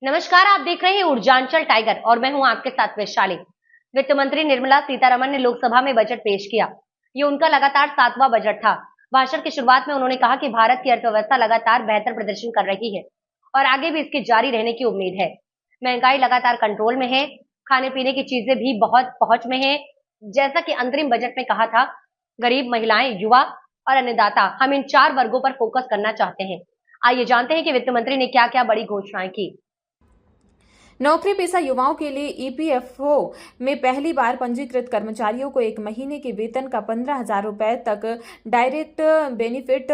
नमस्कार, आप देख रहे हैं ऊर्जांचल टाइगर और मैं हूं आपके साथ वैशाली। वित्त मंत्री निर्मला सीतारमण ने लोकसभा में बजट पेश किया। ये उनका लगातार 7वां बजट था। भाषण की शुरुआत में उन्होंने कहा कि भारत की अर्थव्यवस्था लगातार बेहतर प्रदर्शन कर रही है और आगे भी इसकी जारी रहने की उम्मीद है। महंगाई लगातार कंट्रोल में है, खाने पीने की चीजें भी बहुत पहुंच में है। जैसा कि अंतरिम बजट में कहा था, गरीब, महिलाएं, युवा और अन्नदाता, हम इन 4 वर्गों पर फोकस करना चाहते हैं। आइए जानते हैं कि वित्त मंत्री ने क्या क्या बड़ी घोषणाएं की। नौकरी पेशा युवाओं के लिए ईपीएफओ में पहली बार पंजीकृत कर्मचारियों को 1 महीने के वेतन का 15,000 रुपए तक डायरेक्ट बेनिफिट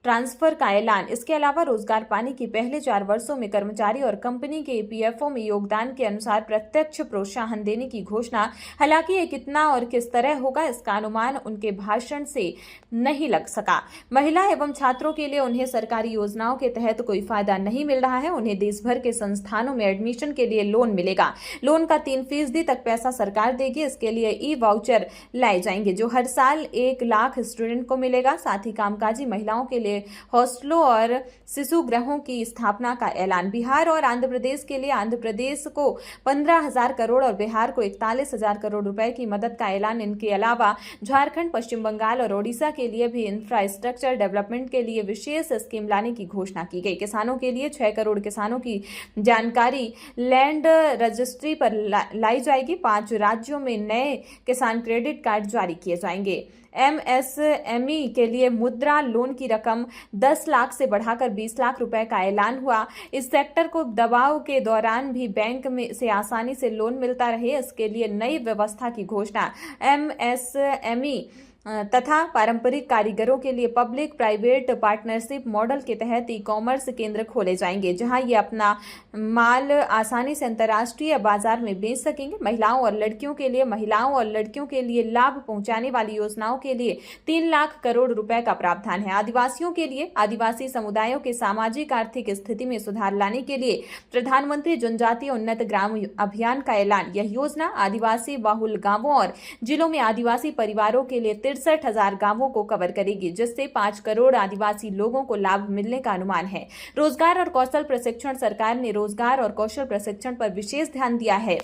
ट्रांसफर का ऐलान। इसके अलावा रोजगार पाने की पहले 4 वर्षों में कर्मचारी और कंपनी के ईपीएफओ में योगदान के अनुसार प्रत्यक्ष प्रोत्साहन देने की घोषणा। हालांकि ये कितना और किस तरह होगा, इसका अनुमान उनके भाषण से नहीं लग सका। महिला एवं छात्रों के लिए उन्हें सरकारी योजनाओं के तहत कोई फायदा नहीं मिल रहा है। उन्हें देश भर के संस्थानों में एडमिशन के लिए लोन मिलेगा। लोन का 3% तक पैसा सरकार देगी। इसके लिए ई वाउचर लाए जाएंगे जो हर साल 1 लाख स्टूडेंट को मिलेगा। साथ ही कामकाजी महिलाओं के लिए हॉस्टलों और शिशु गृहों की स्थापना का ऐलान। बिहार और आंध्र प्रदेश के लिए आंध्र प्रदेश को 15,000 करोड़ और बिहार को 41,000 करोड़ रुपए की मदद का ऐलान। इनके अलावा झारखंड, पश्चिम बंगाल और ओडिशा के लिए भी इंफ्रास्ट्रक्चर डेवलपमेंट के लिए विशेष स्कीम लाने की घोषणा की गई। किसानों के लिए 6 करोड़ किसानों की जानकारी लैंड रजिस्ट्री पर लाई जाएगी। 5 राज्यों में नए किसान क्रेडिट कार्ड जारी किए जाएंगे। एमएसएमई के लिए मुद्रा लोन की रकम 10 लाख से बढ़ाकर 20 लाख रुपए का ऐलान हुआ। इस सेक्टर को दबाव के दौरान भी बैंक में से आसानी से लोन मिलता रहे, इसके लिए नई व्यवस्था की घोषणा। एमएसएमई तथा पारंपरिक कारीगरों के लिए पब्लिक प्राइवेट पार्टनरशिप मॉडल के तहत ई-कॉमर्स केंद्र खोले जाएंगे, जहां ये अपना माल आसानी से अंतर्राष्ट्रीय बाजार में बेच सकेंगे। महिलाओं और लड़कियों के लिए लाभ पहुंचाने वाली योजनाओं के लिए 3 लाख करोड़ रुपए का प्रावधान है। आदिवासियों के लिए आदिवासी समुदायों के सामाजिक आर्थिक स्थिति में सुधार लाने के लिए प्रधानमंत्री जनजातीय उन्नत ग्राम अभियान का ऐलान। यह योजना आदिवासी बहुल गांवों और जिलों में आदिवासी परिवारों के लिए 63,000 गांवों को कवर करेगी, जिससे 5 करोड़ आदिवासी लोगों को लाभ मिलने का अनुमान है। रोजगार और कौशल प्रशिक्षण, सरकार ने रोजगार और कौशल प्रशिक्षण पर विशेष ध्यान दिया है।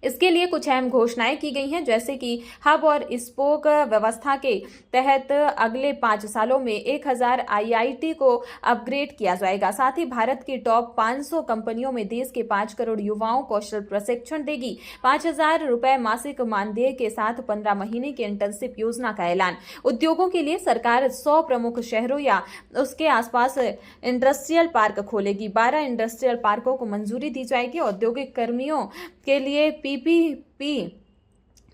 इसके लिए कुछ अहम घोषणाएं की गई हैं, जैसे कि हब और स्पोक व्यवस्था के तहत अगले 5 सालों में 1000 आईआईटी को अपग्रेड किया जाएगा। साथ ही भारत की टॉप 500 कंपनियों में देश के 5 करोड़ युवाओं कौशल प्रशिक्षण देगी। 5,000 रुपए मासिक मानदेय के साथ 15 महीने की इंटर्नशिप योजना का ऐलान। उद्योगों के लिए सरकार 100 प्रमुख शहरों या उसके आसपास इंडस्ट्रियल पार्क खोलेगी। 12 इंडस्ट्रियल पार्कों को मंजूरी दी जाएगी। औद्योगिक कर्मियों के लिए पीपीपी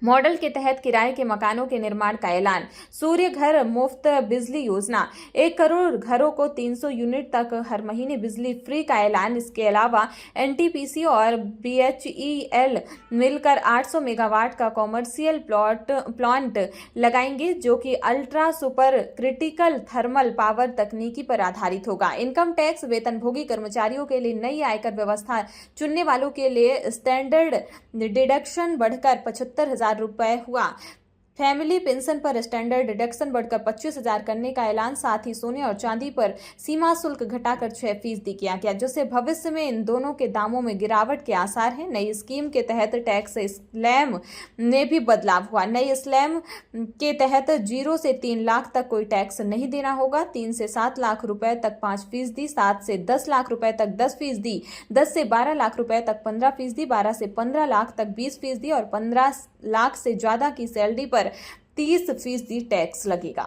मॉडल के तहत किराए के मकानों के निर्माण का ऐलान। सूर्य घर मुफ्त बिजली योजना, 1 करोड़ घरों को 300 यूनिट तक हर महीने बिजली फ्री का ऐलान। इसके अलावा एनटीपीसी और बीएचईएल मिलकर 800 मेगावाट का कॉमर्शियल प्लांट लगाएंगे, जो कि ultra super critical thermal power तकनीकी पर आधारित होगा। इनकम टैक्स, वेतनभोगी कर्मचारियों के लिए नई आयकर व्यवस्था, चुनने वालों के लिए स्टैंडर्ड डिडक्शन बढ़कर 75,000 रुपए हुआ। फैमिली पेंशन पर स्टैंडर्ड डिडक्शन बढ़कर 25,000 करने का ऐलान। साथ ही सोने और चांदी पर सीमा शुल्क घटाकर 6% किया गया, जिससे भविष्य में इन दोनों के दामों में गिरावट के आसार हैं। नई स्कीम के तहत टैक्स स्लैब में भी बदलाव हुआ। नई स्लैब के तहत 0 से 3 लाख तक कोई टैक्स नहीं देना होगा। 3 से 7 लाख रुपए तक 5%, 7 से 10 लाख रुपए तक 10%, 10 से 12 लाख रुपए तक 15%, 12 से 15 लाख तक 20% और 15 लाख से ज्यादा की सैलरी पर 30% टैक्स लगेगा।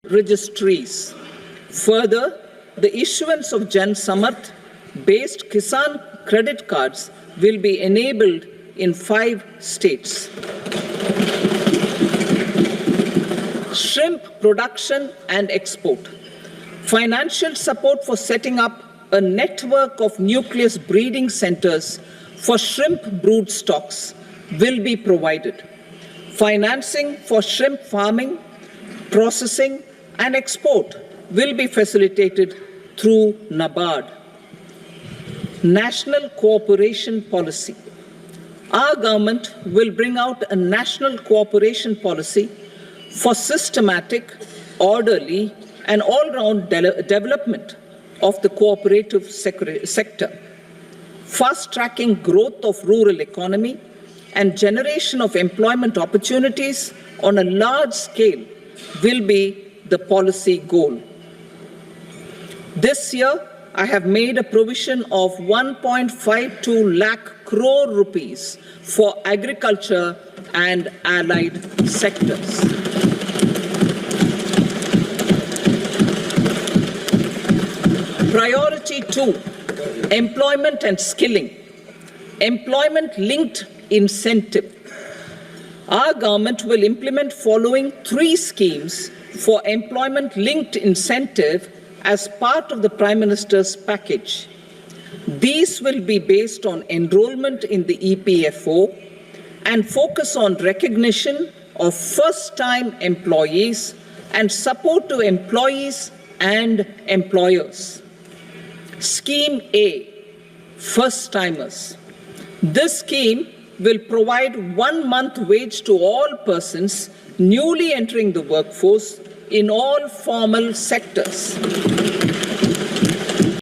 Registries. Further, the issuance of Jan Samarth based Kisan credit cards will be enabled in 5 states. Shrimp production and export. Financial support for setting up a network of nucleus breeding centers for shrimp brood stocks will be provided. Financing for shrimp farming, processing and export will be facilitated through NABARD. National Cooperation Policy. Our government will bring out a national cooperation policy for systematic, orderly and all-round development of the cooperative sector. fast-tracking growth of rural economy, and generation of employment opportunities on a large scale will be the policy goal. This year, I have made a provision of 1.52 lakh crore rupees for agriculture and allied sectors. Priority 2, employment and skilling. Employment-linked incentive. Our government will implement following 3 schemes for employment-linked incentive as part of the Prime Minister's package. These will be based on enrollment in the EPFO and focus on recognition of first-time employees and support to employees and employers. Scheme A, first-timers. This scheme will provide 1 month wage to all persons newly entering the workforce in all formal sectors.